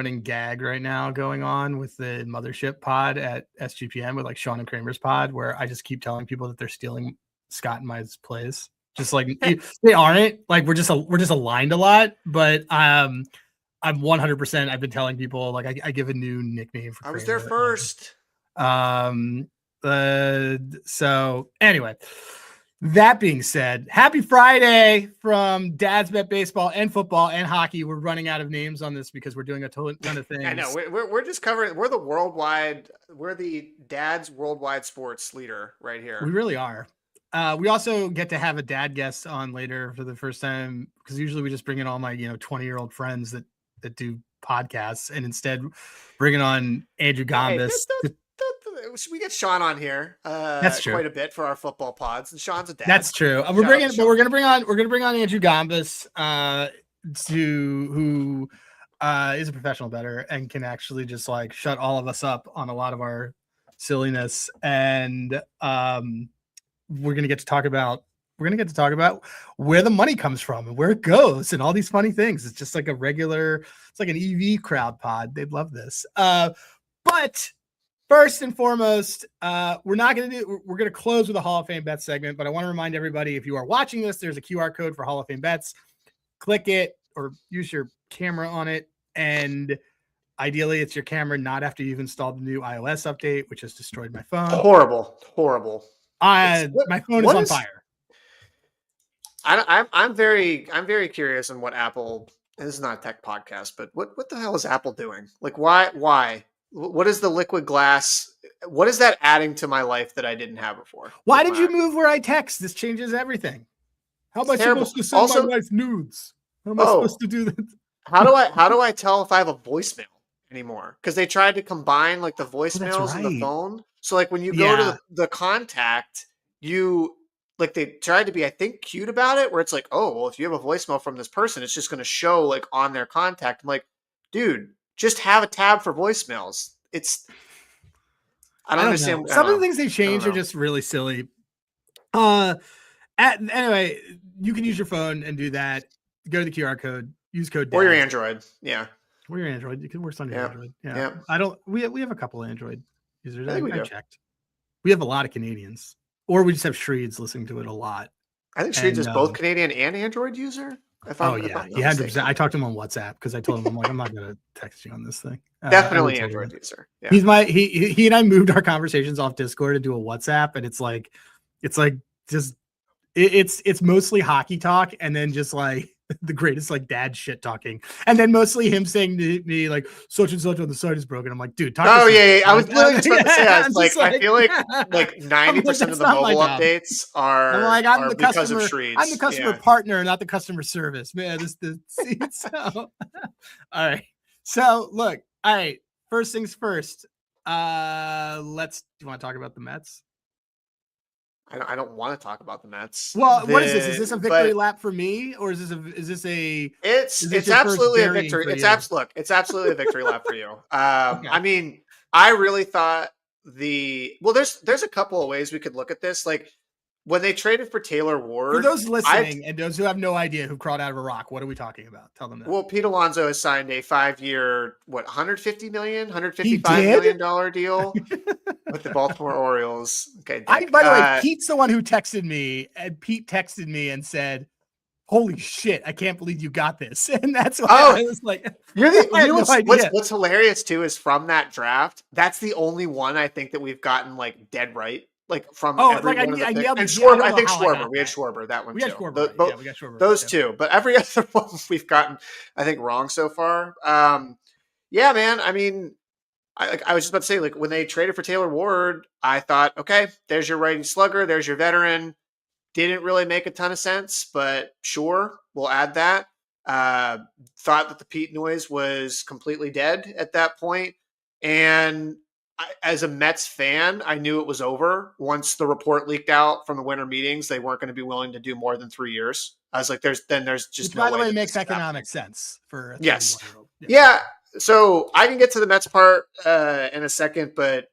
running gag right now going on with the Mothership pod at SGPN with like Sean and Kramer's pod, where I just keep telling people that they're stealing Scott and my plays. Just like they aren't. Like we're just aligned a lot, but I'm 100%. I've been telling people like I give a new nickname for. I was there first. So anyway. That being said, happy Friday from Dad's Bet Baseball and Football and Hockey. We're running out of names on this because we're doing a ton of things. I know we're just covering. We're the Dad's worldwide sports leader right here. We really are. We also get to have a dad guest on later for the first time because usually we just bring in all my 20-year-old friends that do podcasts, and instead bringing on Andrew Gombas. We get Sean on here. That's true. Quite a bit for our football pods, and Sean's a dad. That's true. We're going to bring on Andrew Gombas, who is a professional bettor and can actually just like shut all of us up on a lot of our silliness. And we're going to get to talk about where the money comes from and where it goes and all these funny things. It's just like it's like an EV crowd pod. They'd love this. But first and foremost, we're going to close with a Hall of Fame Bets segment, but I want to remind everybody, if you are watching this, there's a QR code for Hall of Fame Bets. Click it or use your camera on it. And ideally it's your camera, not after you've installed the new iOS update, which has destroyed my phone. Horrible. My phone is on fire. I'm very curious on what Apple, and this is not a tech podcast, but what the hell is Apple doing? Like why? What is the liquid glass? What is that adding to my life that I didn't have before? Why did you move where I text? This changes everything. How am I supposed to send my wife nudes? How am I supposed to do that? How do I tell if I have a voicemail anymore? Because they tried to combine like the voicemails and the phone. So like when you go to the contact, they tried to be, I think, cute about it, where it's like, oh, well, if you have a voicemail from this person, it's just going to show like on their contact. I'm like, dude, just have a tab for voicemails. I don't understand. Some of the things they change are just really silly. Anyway, you can use your phone and do that. Go to the QR code, use code DAD. Or your Android. Yeah. Or your Android. You can work on your Android. Yeah. Yeah. We have a couple of Android users. I think we checked. We have a lot of Canadians. Or we just have Shreeds listening to it a lot. I think Shreeds is both Canadian and Android user. He 100%. I talked to him on WhatsApp because I told him, I'm not going to text you on this thing. Definitely Android user. Yeah. He and I moved our conversations off Discord into a WhatsApp, and it's mostly hockey talk, and then just like the greatest like dad shit talking, and then mostly him saying to me like such and such on the site is broken. I'm like, dude, talk. Oh yeah. I was literally just about to say, I feel like 90% of the mobile updates are because of Shreeds. I'm the customer partner, not the customer service. Man, all right. So look, all right. First things first. Do you want to talk about the Mets? I don't want to talk about the Mets. Well, what is this? Is this a victory lap for me, or is this It's absolutely a victory. It's absolutely a victory lap for you. Okay. I mean, I really thought there's a couple of ways we could look at this. Like when they traded for Taylor Ward. For those listening and those who have no idea who crawled out of a rock, what are we talking about? Tell them that. Well, Pete Alonso has signed a 5-year, $155 million deal with the Baltimore Orioles. Okay. By the way, Pete's the one who texted me, and Pete texted me and said, "Holy shit, I can't believe you got this." And that's why I was like, what's hilarious too is from that draft, that's the only one I think that we've gotten like dead right. Like from every one of the picks. And Schwarber, I think Schwarber. We had Schwarber, that one too. We got Schwarber. Those two. But every other one we've gotten, I think, wrong so far. Yeah, man. I mean, I was just about to say, like, when they traded for Taylor Ward, I thought, okay, there's your righty slugger, there's your veteran. Didn't really make a ton of sense, but sure, we'll add that. Thought that the Pete noise was completely dead at that point. And as a Mets fan, I knew it was over. Once the report leaked out from the winter meetings, they weren't going to be willing to do more than 3 years. I was like, there's just no way. By the way, it makes economic sense for a 31-year-old. Yeah. So I can get to the Mets part in a second, but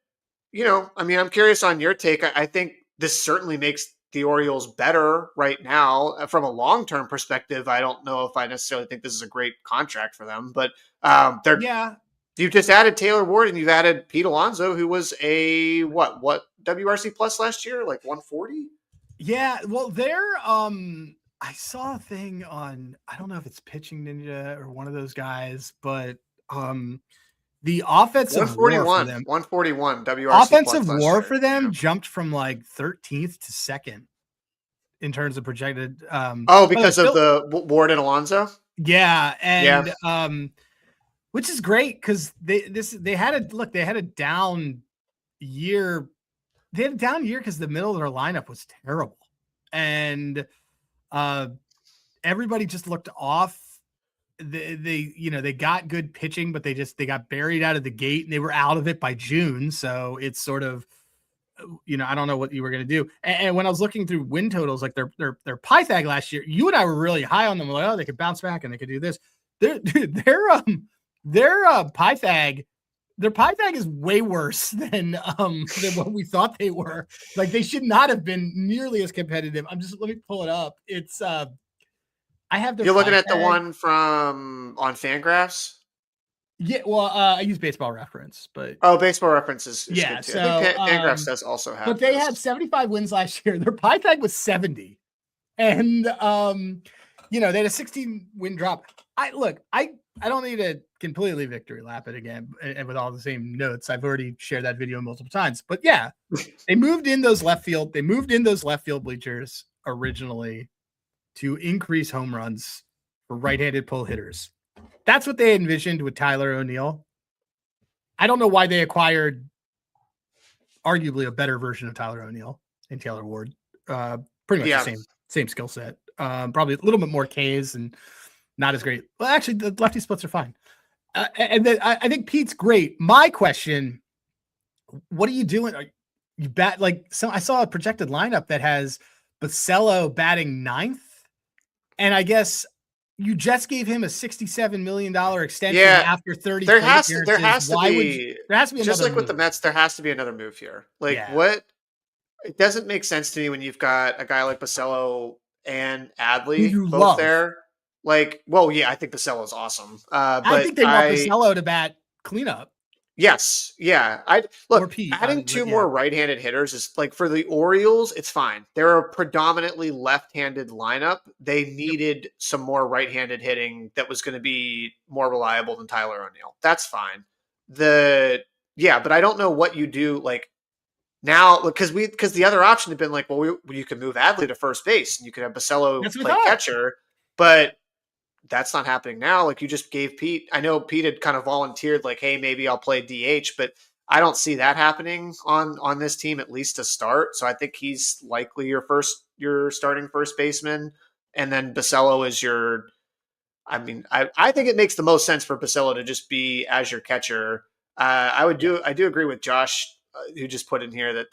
I'm curious on your take. I think this certainly makes the Orioles better right now from a long-term perspective. I don't know if I necessarily think this is a great contract for them, but You've just added Taylor Ward and you've added Pete Alonso, who was a what WRC plus last year, like 140. Yeah, well, I saw a thing on, I don't know if it's Pitching Ninja or one of those guys, but the offensive war for them, 141 WRC offensive war for them jumped from like 13th to 2nd in terms of projected. Because of the Ward and Alonso. Yeah, and which is great because they had a down year. They had a down year because the middle of their lineup was terrible, and everybody just looked off. They got good pitching, but they got buried out of the gate, and they were out of it by June. So it's sort of, I don't know what you were going to do. And when I was looking through win totals, like their Pythag last year, you and I were really high on them. Like, oh, they could bounce back and they could do this. Their Pythag is way worse than what we thought they were. Like, they should not have been nearly as competitive. Let me pull it up. It's I have You're looking at the one on Fangraphs? Yeah, well, I use Baseball Reference, but Baseball Reference is yeah. good too. So I think Fangraphs does also have. But they had 75 wins last year. Their Pythag was 70, and they had a 16 win drop. I don't need to completely victory lap it again, and with all the same notes. I've already shared that video multiple times. But yeah, they moved in those left field bleachers originally to increase home runs for right-handed pull hitters. That's what they envisioned with Tyler O'Neill. I don't know why they acquired arguably a better version of Tyler O'Neill and Taylor Ward. Pretty much the same skill set. Probably a little bit more Ks and not as great. Well, actually, the lefty splits are fine. And then I think Pete's great. My question, what are you doing? You bat I saw a projected lineup that has Basello batting 9th. And I guess you just gave him a $67 million extension after 30. There has to be just like with the Mets. There has to be another move here. What? It doesn't make sense to me when you've got a guy like Basello and Adley both there. I think Basello is awesome. But I think they want Basello to bat cleanup. Yes. Yeah. Adding two more right-handed hitters is for the Orioles, it's fine. They're a predominantly left-handed lineup. They needed some more right-handed hitting that was going to be more reliable than Tyler O'Neill. That's fine. But I don't know what you do now because the other option had been you could move Adley to first base and you could have Basello play catcher, but that's not happening now. You just gave Pete. I know Pete had kind of volunteered, hey, maybe I'll play DH, but I don't see that happening on this team, at least to start. So I think he's likely your starting first baseman, and then Basello is your. I think it makes the most sense for Basello to just be as your catcher. I do agree with Josh, who just put in here that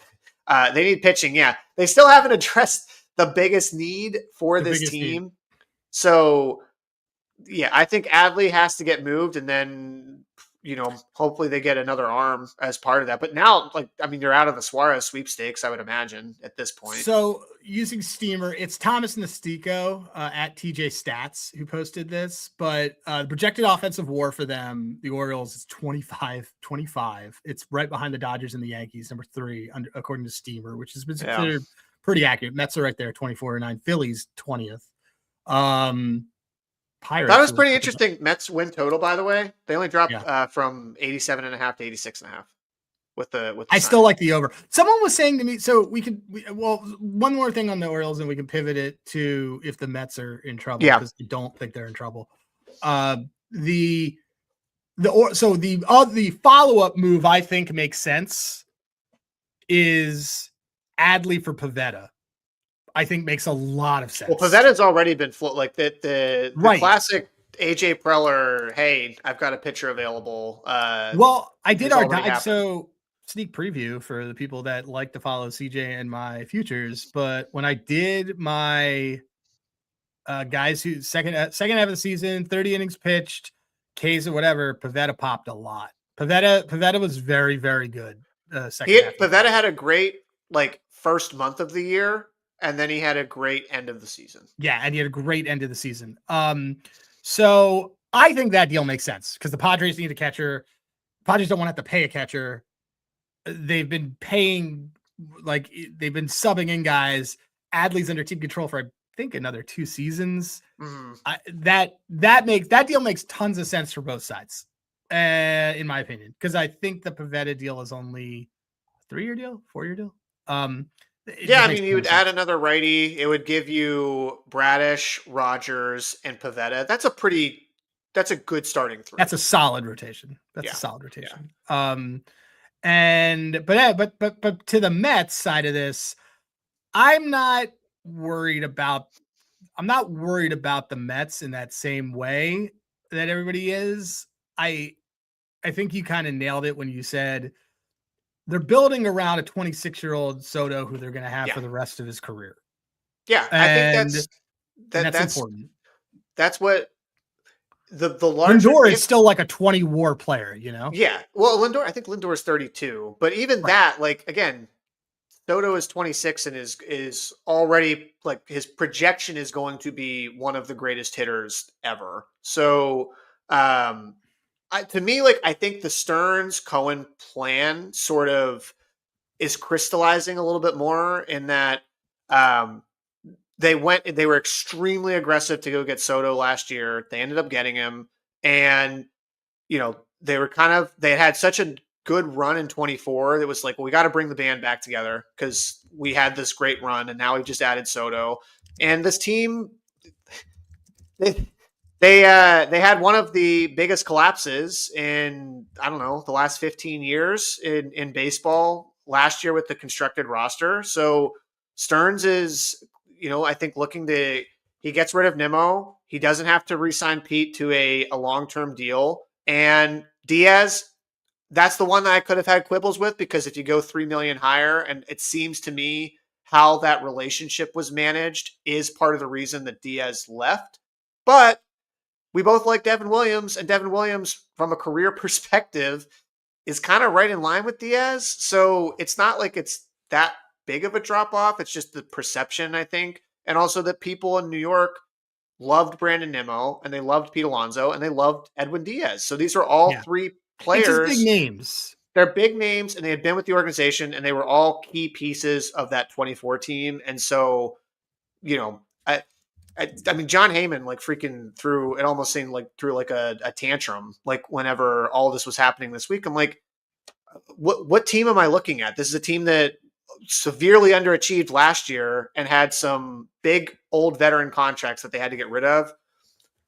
they need pitching. Yeah, they still haven't addressed the biggest need for this team. So. Yeah, I think Adley has to get moved, and then hopefully they get another arm as part of that. But now, you're out of the Suarez sweepstakes, I would imagine at this point. So using Steamer, it's Thomas Nastico at TJ Stats who posted this, but the projected offensive WAR for them, the Orioles, is 25. It's right behind the Dodgers and the Yankees, number 3, according to Steamer, which has been considered pretty accurate. Mets are right there, 24-9. Phillies 20th. Pirates. That was pretty interesting. Mets win total, by the way. They only dropped from 87.5 to 86.5 with the I still like the over. Someone was saying to me, so one more thing on the Orioles, and we can pivot it to if the Mets are in trouble, because I don't think they're in trouble. The follow-up move I think makes sense is Adley for Pivetta. I think makes a lot of sense. Well, Pavetta's already been the classic AJ Preller. Hey, I've got a pitcher available. I did our guide. So sneak preview for the people that like to follow CJ and my futures. But when I did my guys who second half of the season, 30 innings pitched, Ks or whatever, Pivetta popped a lot. Pivetta was very, very good. Pivetta had a great first month of the year. And then he had a great end of the season. Yeah, and he had a great end of the season. So I think that deal makes sense because the Padres need a catcher. Padres don't want to have to pay a catcher. They've been paying, like they've been subbing in guys. Adley's under team control for I think another 2 seasons. Mm-hmm. That deal makes tons of sense for both sides, in my opinion, because I think the Pivetta deal is only a 3-year deal, 4-year deal. Yeah, I mean, you would add another righty. It would give you Bradish, Rogers, and Pivetta. That's a good starting 3. That's a solid rotation. That's a solid rotation. But to the Mets side of this, I'm not worried about the Mets in that same way that everybody is. I think you kind of nailed it when you said they're building around a 26-year-old Soto who they're going to have for the rest of his career. Yeah, I think that's important. That's what the larger Lindor is still like a 20 WAR player, you know? Yeah. Well, I think Lindor is 32, but even that, like, again, Soto is 26 and is already like his projection is going to be one of the greatest hitters ever. So, to me, like, I think the Stearns Cohen plan sort of is crystallizing a little bit more in that, they were extremely aggressive to go get Soto last year. They ended up getting him, and they had such a good run in 24. It was like, well, we got to bring the band back together because we had this great run, and now we've just added Soto. And this team, they had one of the biggest collapses in, I don't know, the last 15 years in baseball last year with the constructed roster. So Stearns is, I think he gets rid of Nimmo. He doesn't have to re-sign Pete to a long-term deal. And Diaz, that's the one that I could have had quibbles with, because if you go $3 million higher, and it seems to me how that relationship was managed is part of the reason that Diaz left. But we both like Devin Williams, and Devin Williams, from a career perspective, is kind of right in line with Diaz. So it's not like it's that big of a drop off. It's just the perception, I think. And also that people in New York loved Brandon Nimmo, and they loved Pete Alonso, and they loved Edwin Diaz. So these are all 3 players. Big names. They're big names, and they had been with the organization, and they were all key pieces of that 24 team. And so, I mean, John Heyman like freaking threw a tantrum, like whenever all this was happening this week. I'm like, what team am I looking at? This is a team that severely underachieved last year and had some big old veteran contracts that they had to get rid of.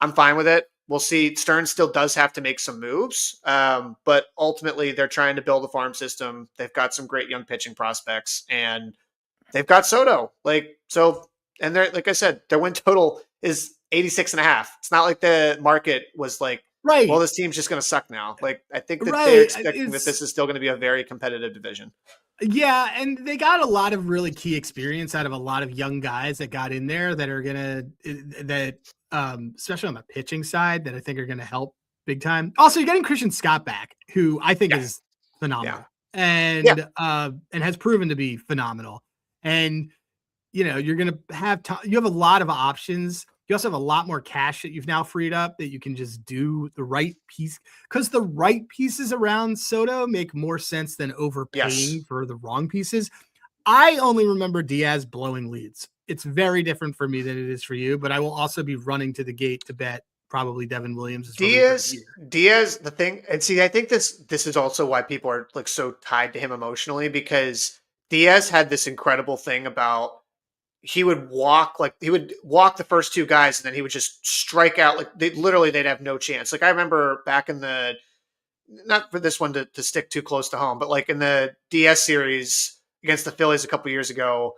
I'm fine with it. We'll see. Stearns still does have to make some moves, but ultimately they're trying to build a farm system. They've got some great young pitching prospects, and they've got Soto. And they're, like I said, their win total is 86.5. It's not like the market was like, well, this team's just going to suck now. Like, I think that they're expecting that this is still going to be a very competitive division. Yeah, and they got a lot of really key experience out of a lot of young guys that got in there that are especially on the pitching side, that I think are going to help big time. Also, you're getting Christian Scott back, who I think is phenomenal and has proven to be phenomenal. And you're going to have you have a lot of options. You also have a lot more cash that you've now freed up that you can just do the right piece, because the right pieces around Soto make more sense than overpaying for the wrong pieces. I only remember Diaz blowing leads. It's very different for me than it is for you, but I will also be running to the gate to bet probably Devin Williams. Diaz, the thing, and see, I think this is also why people are like so tied to him emotionally, because Diaz had this incredible thing about, he would walk the first 2 guys, and then he would just strike out. Like they'd have no chance. Like I remember back in not for this one to stick too close to home, but like in the DS series against the Phillies a couple years ago,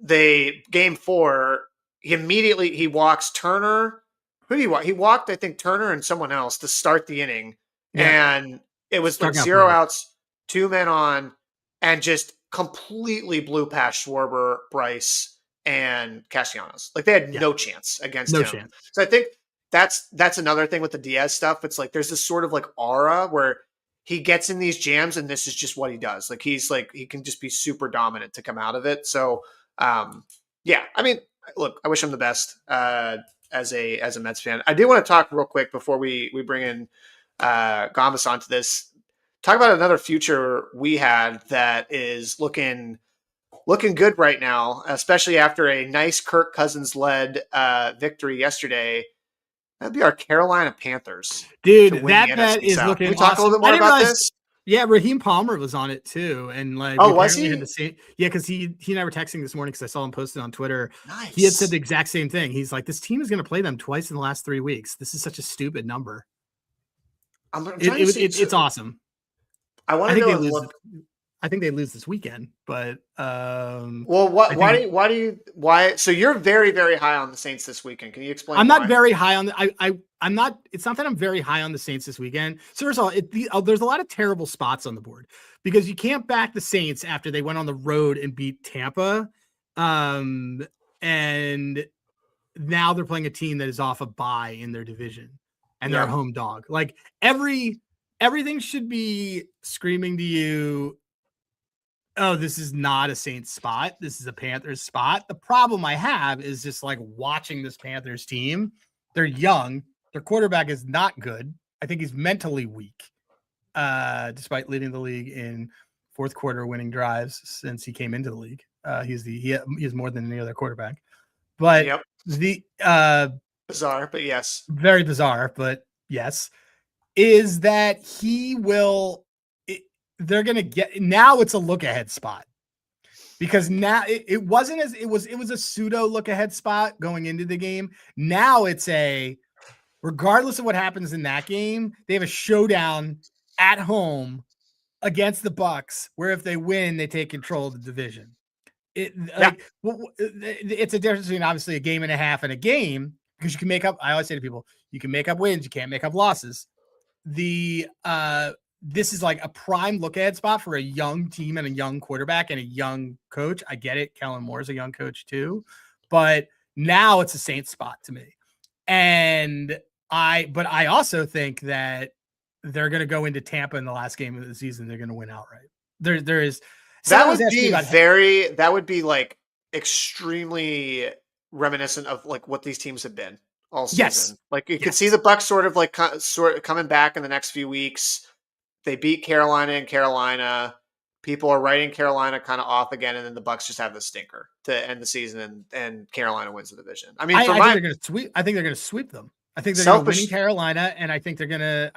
game 4, he walks Turner. Who did he walk? He walked, I think, Turner and someone else to start the inning. Yeah. And it was like 0 outs, 2 men on, and just completely blew past Schwarber, Bryce, and Castellanos. Like they had no chance against him. So I think that's another thing with the Diaz stuff. It's like there's this sort of like aura where he gets in these jams, and this is just what he does. Like he can just be super dominant to come out of it. So I mean, look, I wish him the best. as a Mets fan. I do want to talk real quick before we bring in Gombas onto this. Talk about another future we had that is looking good right now, especially after a nice Kirk Cousins led victory yesterday. That'd be our Carolina Panthers. Dude, that bet is South. Looking awesome. Can we talk a little bit more about this? Yeah, Raheem Palmer was on it too, and like, was he? Had the same, yeah, because he and I were texting this morning because I saw him posted on Twitter. Nice. He had said the exact same thing. He's like, this team is going to play them twice in the last 3 weeks. This is such a stupid number. It's awesome. I want to know. I think they lose this weekend, but why? So you're very, very high on the Saints this weekend. Can you explain? I'm not very high on I'm not. It's not that I'm very high on the Saints this weekend. So first of all, there's a lot of terrible spots on the board because you can't back the Saints after they went on the road and beat Tampa, and now they're playing a team that is off a bye in their division and they're a home dog. Like everything should be screaming to you, oh, this is not a Saints spot. This is a Panthers spot. The problem I have is just like watching this Panthers team. They're young. Their quarterback is not good. I think he's mentally weak, despite leading the league in fourth quarter winning drives since he came into the league. He has more than any other quarterback. But bizarre, but yes. Very bizarre, but yes. Is that they're going to get, now it's a look ahead spot because now it wasn't as it was a pseudo look ahead spot going into the game. Now it's regardless of what happens in that game, they have a showdown at home against the Bucks where if they win, they take control of the division. It's a difference between obviously a game and a half and a game because you can make up. I always say to people, you can make up wins. You can't make up losses. This is like a prime look ahead spot for a young team and a young quarterback and a young coach. I get it. Kellen Moore is a young coach too, but now it's a Saints spot to me. But I also think that they're going to go into Tampa in the last game of the season. They're going to win outright. That would be like extremely reminiscent of like what these teams have been all season. Yes. Like you could see the Bucks sort of coming back in the next few weeks. They beat Carolina in Carolina. People are writing Carolina kind of off again, and then the Bucks just have the stinker to end the season, and Carolina wins the division. I mean, I think they're going to sweep. I think they're going to sweep them. I think they're going to win in Carolina, and I think they're going to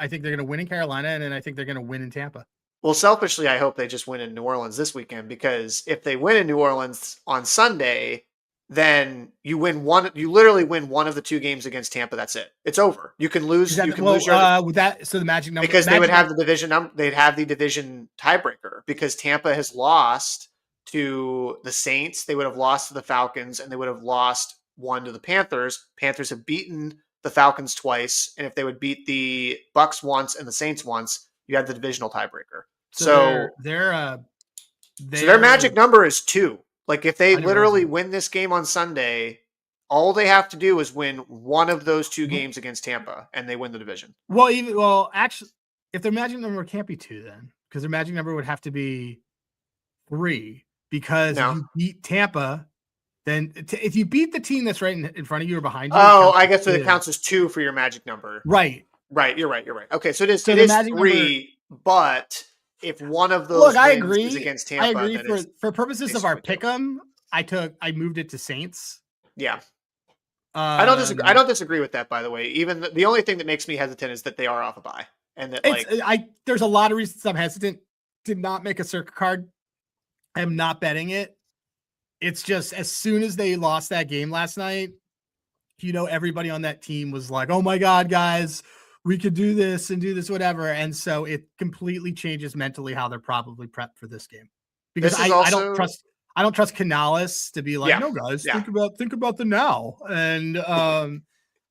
win in Carolina, and then I think they're going to win in Tampa. Well, selfishly, I hope they just win in New Orleans this weekend because if they win in New Orleans on Sunday, then you literally win one of the two games against Tampa. That's it. It's over. You can lose. So the magic number, because they would have the division. They'd have the division tiebreaker because Tampa has lost to the Saints. They would have lost to the Falcons and they would have lost one to the Panthers. Panthers have beaten the Falcons twice. And if they would beat the Bucks once and the Saints once, you had the divisional tiebreaker. So their magic number is 2. Like if they literally win this game on Sunday, all they have to do is win one of those 2 games against Tampa, and they win the division. Actually, if their magic number can't be 2, then because their magic number would have to be 3. Because if you beat Tampa, then if you beat the team that's right in front of you or behind you, I guess it counts as 2 for your magic number. Right. You're right. Okay, so it is 3, number, but if one of those is against Tampa, I agree. For purposes of our pick'em, I moved it to Saints. Yeah. I don't disagree with that, by the way. Even the only thing that makes me hesitant is that they are off a bye. And that there's a lot of reasons I'm hesitant to not make a circuit card. I am not betting it. It's just as soon as they lost that game last night, everybody on that team was like, oh my God, guys, we could do this and do this, whatever. And so it completely changes mentally how they're probably prepped for this game. Because I don't trust Canales to be like, no guys, think about the now. And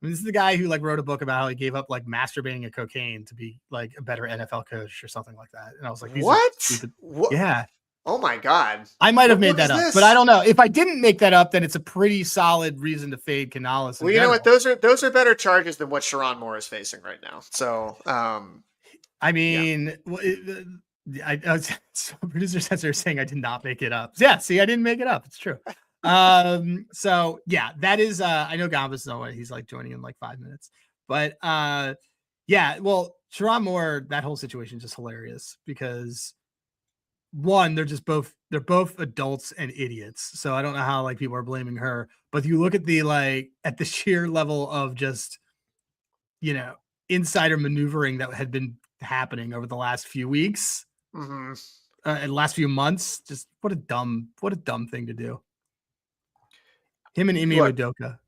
this is the guy who wrote a book about how he gave up masturbating and cocaine to be a better NFL coach or something like that. And I was like, what? Yeah. Oh my God. I might have made that up, but I don't know. If I didn't make that up, then it's a pretty solid reason to fade Canales. Well, you know what? Those are better charges than what Sharon Moore is facing right now. So, I mean, producer says they're saying I did not make it up. Yeah, see, I didn't make it up. It's true. So yeah, that is I know Gombas know what he's like joining in like 5 minutes. But yeah, well, Sharon Moore, that whole situation is just hilarious because one, they're both adults and idiots. So I don't know how like people are blaming her, but you look at the sheer level of just, insider maneuvering that had been happening over the last few weeks and last few months. Just what a dumb thing to do. Him and Ime Udoka.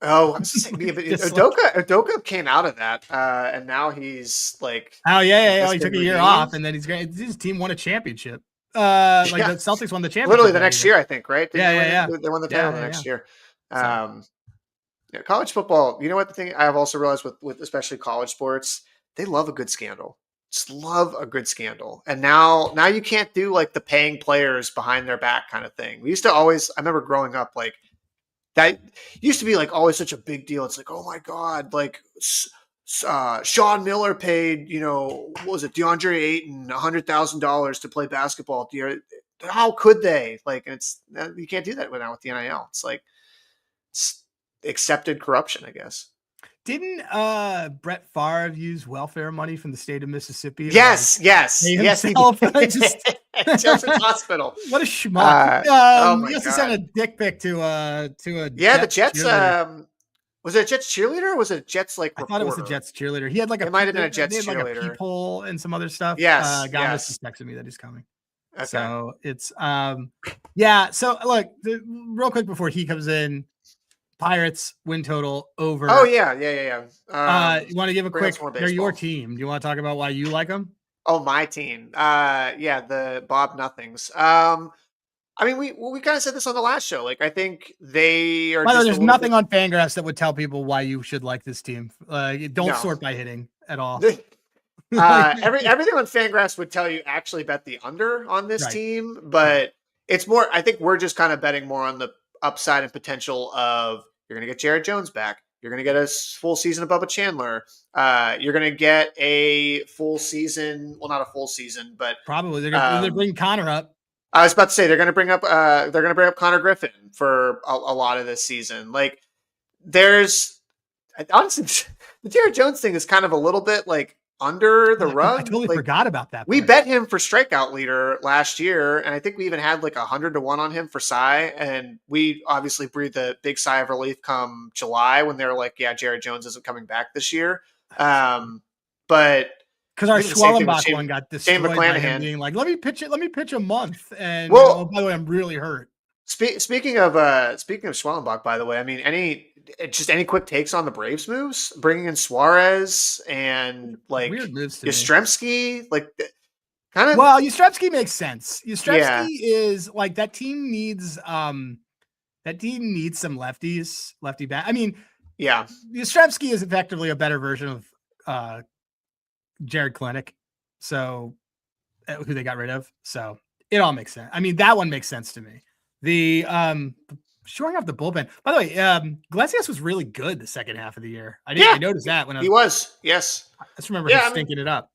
Oh, I was just saying, Udoka came out of that, and now he's like, oh yeah, he took a year off, and then his team won a championship. The Celtics won the championship. Literally the next year, I think, right? They won the title the next year. Yeah, college football. You know what the thing I've also realized with especially college sports, they love a good scandal. Just love a good scandal. And now you can't do like the paying players behind their back kind of thing. We used to always. I remember growing up like. That used to be like always such a big deal. It's like, oh my God, like Sean Miller paid, what was it, DeAndre Ayton $100,000 to play basketball. How could they? Like, you can't do that now with the NIL. It's like it's accepted corruption, I guess. Didn't Brett Favre use welfare money from the state of Mississippi? Yes. He Children's Hospital. What a schmuck! He also sent a dick pic to a the Jets. Was it a Jets cheerleader? Or was it Jets I thought it was a Jets cheerleader. He had like it might have been a Jets cheerleader. Like a peephole and some other stuff. Yes, Gombas just texted me that he's coming. Okay. So it's So look, real quick before he comes in. Pirates win total over. Oh yeah. You want to give a quick? They're your team. Do you want to talk about why you like them? Oh, my team. The Bob Nothings. I mean, we kind of said this on the last show. Like, I think they are. There's nothing on Fangraphs that would tell people why you should like this team. Don't sort by hitting at all. Everything on Fangraphs would tell you actually bet the under on this team, but it's more. I think we're just kind of betting more on the upside and potential of you're going to get Jared Jones back. You're going to get a full season of Bubba Chandler. You're going to get a full season. Well, not a full season, but probably they're bringing Connor up. I was about to say they're going to bring up Connor Griffin for a lot of this season. Like honestly, the Jared Jones thing is kind of a little bit like under the rug. I totally forgot about that. We bet him for strikeout leader last year, and I think we even had like 100-1 on him for Cy. And we obviously breathed a big sigh of relief come July when they were like, "Yeah, Jared Jones isn't coming back this year." But because our Schwellenbach one got destroyed by him being like, let me pitch a month. And by the way, I'm really hurt. Speaking of Schwellenbach, by the way, I mean any quick takes on the Braves moves, bringing in Suarez and like weird moves to Yastrzemski, like kind of. Well, Yastrzemski makes sense. Yastrzemski is like that team needs some lefty back. I mean, yeah, Yastrzemski is effectively a better version of Jared Klinick, so who they got rid of. So it all makes sense. I mean, that one makes sense to me. The shoring up the bullpen. By the way, Iglesias was really good the second half of the year. I noticed that when he was. Yes, I just remember him stinking it up.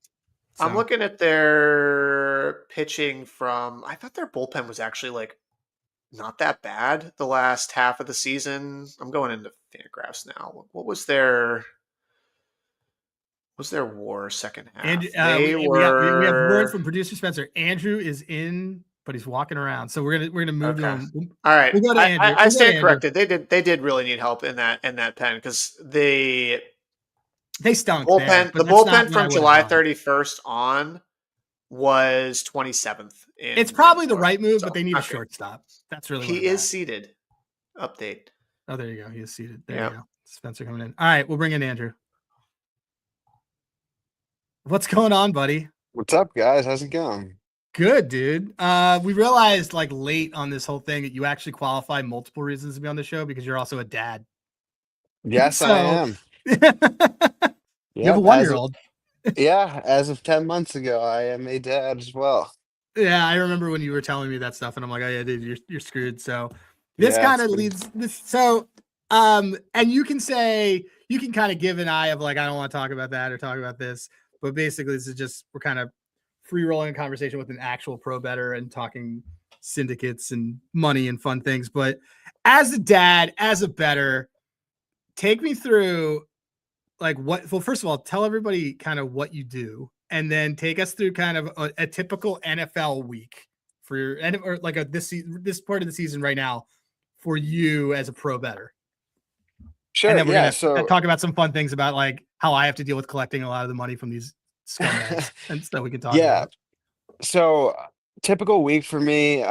So. I'm looking at their pitching from. I thought their bullpen was actually like not that bad the last half of the season. I'm going into Fangraphs now. What was their WAR second half? And we have word from producer Spencer. Andrew is in. But he's walking around, so we're gonna move on. All right, we'll go to Andrew. I stand corrected. They did really need help in that pen because they stunk. The bullpen from July 31st on was 27th. It's probably the right move, but they need a shortstop. That's really he is seated. Update. Oh, there you go. He is seated. There you go. Spencer coming in. All right, we'll bring in Andrew. What's going on, buddy? What's up, guys? How's it going? Good, dude. We realized like late on this whole thing that you actually qualify multiple reasons to be on the show because you're also a dad. Yes, I am. You have a 1-year-old. As of 10 months ago, I am a dad as well. Yeah, I remember when you were telling me that stuff, and I'm like, oh yeah, dude, you're screwed. So this kind of leads this. So, and you can kind of give an eye of like, I don't want to talk about that or talk about this, but basically this is just we're kind of free rolling a conversation with an actual pro bettor and talking syndicates and money and fun things. But as a dad, as a bettor, take me through like what, well, first of all, tell everybody kind of what you do, and then take us through kind of a typical NFL week for your, or like this part of the season right now for you as a pro bettor. Sure. And then we're gonna talk about some fun things about like how I have to deal with collecting a lot of the money from these scumbags and stuff we can talk about. So typical week for me.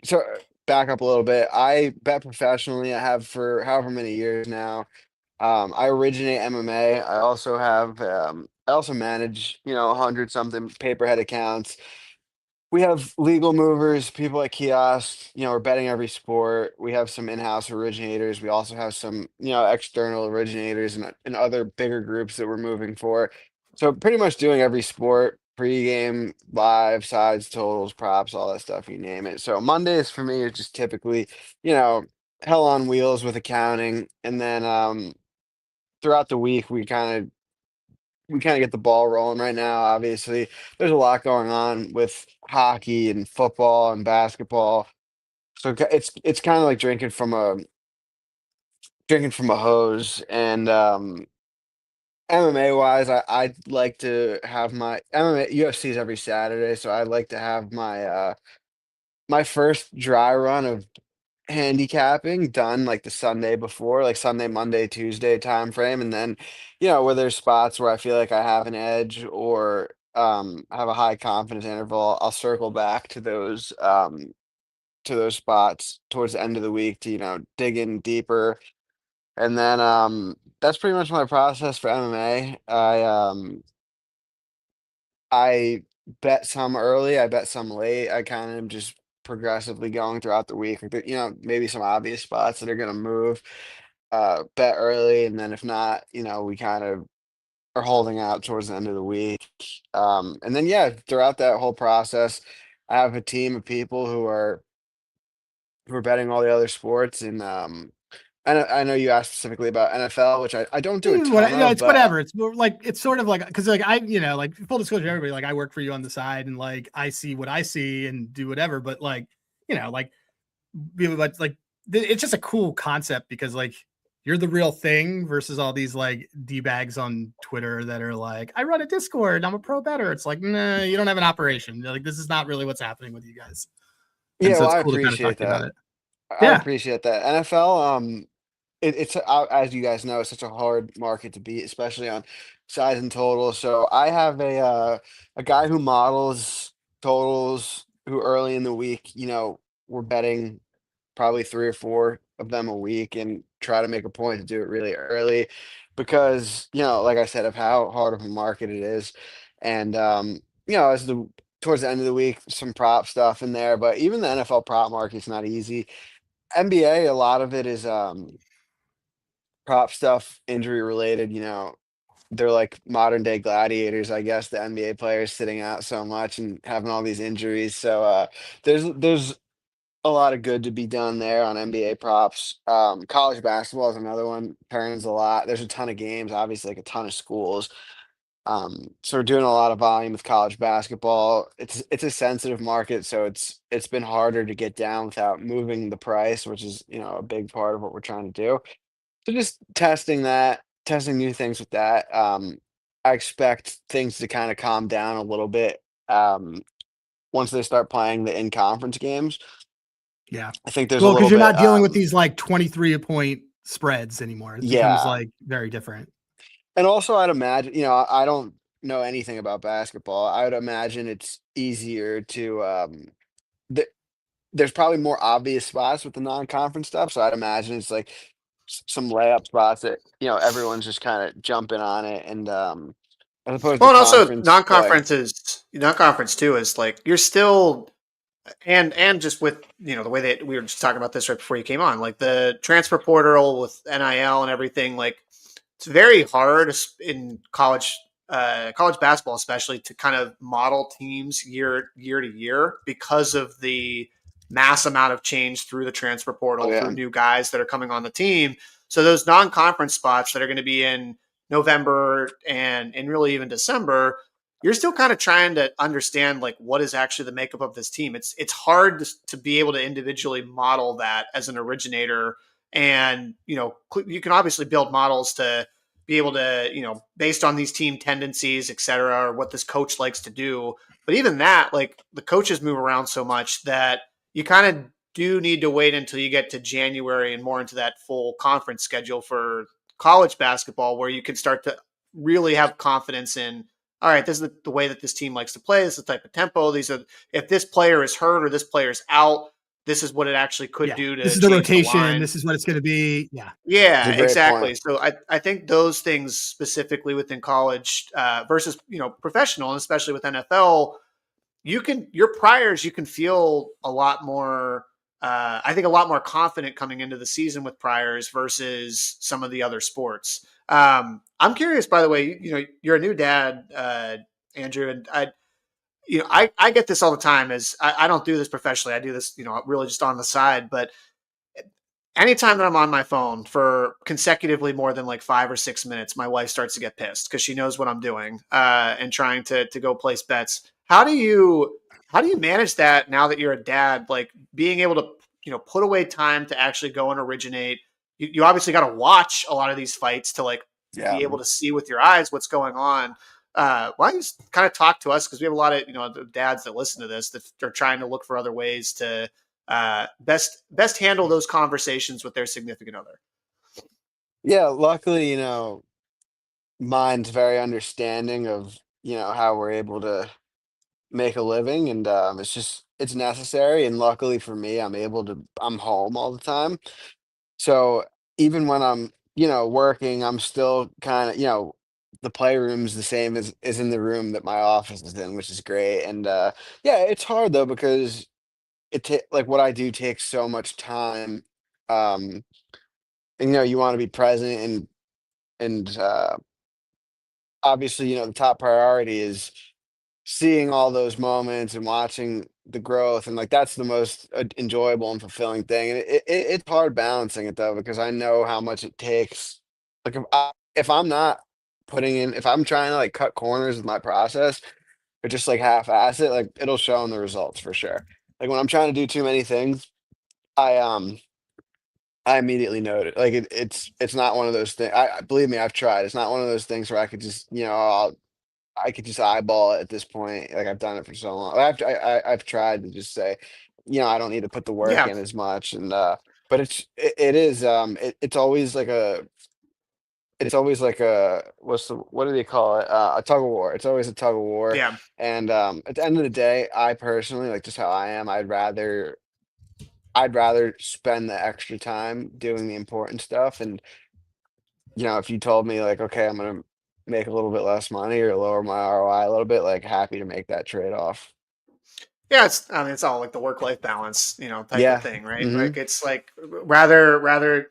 So back up a little bit. I bet professionally. I have for however many years now. I originate MMA. I also have. I also manage 100 something paperhead accounts. We have legal movers, people at kiosks, we're betting every sport. We have some in-house originators. We also have some, external originators and other bigger groups that we're moving for. So pretty much doing every sport, pregame, live, sides, totals, props, all that stuff, you name it. So Mondays for me are just typically, hell on wheels with accounting. And then throughout the week, we kind of get the ball rolling right now. Obviously, there's a lot going on with hockey and football and basketball. So it's kind of like drinking from a hose. And MMA wise, I like to have my MMA UFC's every Saturday, so I like to have my first dry run of handicapping done like the Sunday before, like Sunday, Monday, Tuesday time frame, and then where there's spots where I feel like I have an edge or have a high confidence interval, I'll circle back to those spots towards the end of the week to dig in deeper, and then that's pretty much my process for MMA. I bet some early, I bet some late. I kind of am just progressively going throughout the week. Like, maybe some obvious spots that are going to move. Bet early, and then if not, we kind of are holding out towards the end of the week. And then yeah, throughout that whole process, I have a team of people who are betting all the other sports, and I know you asked specifically about NFL, which I don't do a ton of, it's whatever. It's more like, it's sort of like, because like like full disclosure to everybody, like I work for you on the side, and like I see what I see and do whatever. But like like it's just a cool concept because like you're the real thing versus all these like D-bags on Twitter that are like, I run a Discord, I'm a pro bettor. It's like, nah, you don't have an operation. Like this is not really what's happening with you guys. And yeah, so well, it's I cool to kind of talk appreciate about that. it. I Yeah. appreciate that. NFL, it's as you guys know, it's such a hard market to beat, especially on size and total. So I have a guy who models totals who early in the week, we're betting probably 3 or 4 of them a week and try to make a point to do it really early because, like I said, of how hard of a market it is. And as the towards the end of the week, some prop stuff in there, but even the NFL prop market's not easy. NBA, a lot of it is prop stuff, injury related, they're like modern day gladiators, I guess, the NBA players sitting out so much and having all these injuries. So there's a lot of good to be done there on NBA props. College basketball is another one, turns a lot. There's a ton of games, obviously, like a ton of schools. So we're doing a lot of volume with college basketball. It's a sensitive market, so it's been harder to get down without moving the price, which is a big part of what we're trying to do. So just testing new things with that. I expect things to kind of calm down a little bit once they start playing the in-conference games. Yeah. I think there's a well, little because you're bit. not dealing with these like 23-point spreads anymore. It becomes Yeah, like very different. and also I'd imagine, I don't know anything about basketball. I would imagine it's easier to th- there's probably more obvious spots with the non-conference stuff. So I'd imagine it's like some layup spots that everyone's just kind of jumping on it, and as opposed Well, to and also conference play. non-conference too is like you're still and just with the way that we were just talking about this right before you came on, like the transfer portal with NIL and everything, like it's very hard in college basketball, especially to kind of model teams year to year because of the mass amount of change through the transfer Oh portal, yeah, through new guys that are coming on the team. So those non-conference spots that are going to be in November and really even December, you're still kind of trying to understand like what is actually the makeup of this team. It's hard to be able to individually model that as an originator, and you can obviously build models to be able to based on these team tendencies, et cetera, or what this coach likes to do. But even that, like the coaches move around so much that you kind of do need to wait until you get to January and more into that full conference schedule for college basketball, where you can start to really have confidence in, all right, this is the way that this team likes to play. This is the type of tempo. These are, if this player is hurt or this player's out, this is what it actually could do to this is the rotation. This is what it's going to be. Yeah, exactly. Point. So I think those things specifically within college versus professional, and especially with NFL, your priors, you can feel a lot more. I think a lot more confident coming into the season with priors versus some of the other sports. I'm curious, by the way, you're a new dad, Andrew, and I get this all the time. As I don't do this professionally, I do this, really just on the side. But anytime that I'm on my phone for consecutively more than like 5 or 6 minutes, my wife starts to get pissed because she knows what I'm doing and trying to go place bets. How do you manage that now that you're a dad? Like being able to put away time to actually go and originate. You obviously got to watch a lot of these fights to be able to see with your eyes what's going on. Why don't you just kind of talk to us, because we have a lot of dads that listen to this that are trying to look for other ways to best handle those conversations with their significant other. Yeah, luckily, mine's very understanding of how we're able to make a living, and it's necessary, and luckily for me, I'm home all the time. So even when I'm working, I'm still kind of the playroom's the same as in the room that my office is in, which is great. And yeah, it's hard though, because like what I do takes so much time. um and you want to be present, and obviously the top priority is seeing all those moments and watching the growth, and like that's the most enjoyable and fulfilling thing. And it's hard balancing it though, because I know how much it takes. Like if I'm not if I'm trying to like cut corners with my process, or just like half-ass it, like it'll show in the results for sure. Like when I'm trying to do too many things, I I immediately noted, like it's not one of those things. Believe me, I've tried. It's not one of those things where I could just I could just eyeball it at this point. Like I've done it for so long. I've tried to just say, I don't need to put the work in as much, and but it is it's always like a what do they call it? A tug of war. It's always a tug of war. Yeah. And at the end of the day, I personally, like just how I am, I'd rather spend the extra time doing the important stuff. And if you told me like, okay, I'm gonna make a little bit less money or lower my ROI a little bit, like happy to make that trade-off. Yeah, it's all like the work-life balance, type of thing, right? Mm-hmm. Like it's like rather,